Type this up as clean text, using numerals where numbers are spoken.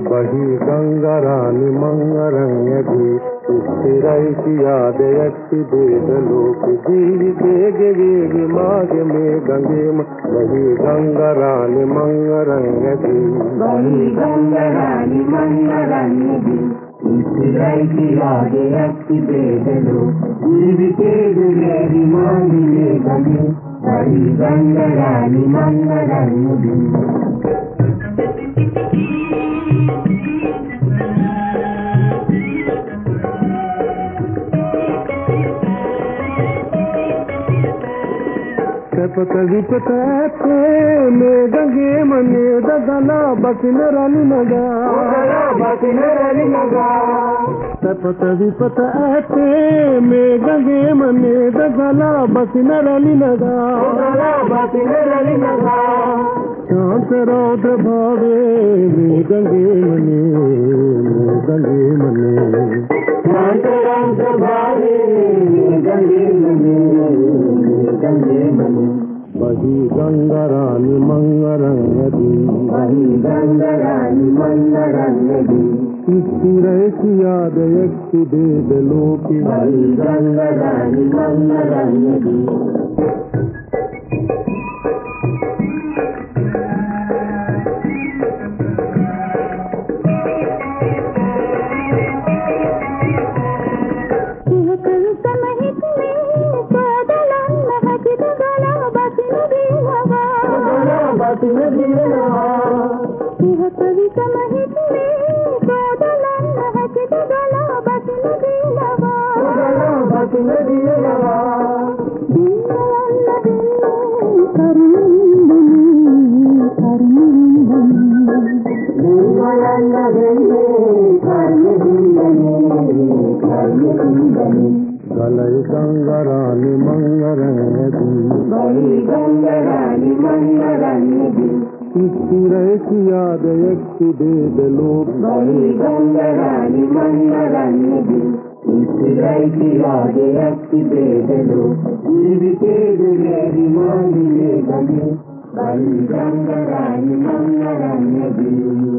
बही गंगा रानी मंगरंगी स्थिरई की याद यक्षि देवलोक जीव गेगे माग में गंगे बही गंगा रानी मंगरंगी बही गंगा रानी मंगरंगी स्थिरई की याद यक्षि देवलोक जीव गेगे माग में गंगे बही गंगा रानी मंगरंगी पत विपते में गंगे मने दगला बसिन रानी नगा पत विपते में गंगे मने दगला बसिन रानी नगा शांत रौद्र भावे में गंगे मने शांत रौद्र भावे गंगे मने बही गंगा रानी मंगरंगी बही गंगा रानी मंगरंगी स्थिरई की याद यक्षि देवलोक बही गंगा रानी मंगरंगी कवि समहित में कोदलन महक गला बसन दिलवा गलई गंगा रानी मंगरंगी बही गंगा रानी मंगरंगी स्थिरई की याद यक्षि देवलोक बही गंगा रानी मंगरंगी स्थिरई की याद यक्षि देवलोक जीव गेगे माग में गंगे बही गंगा रानी मंगरंगी।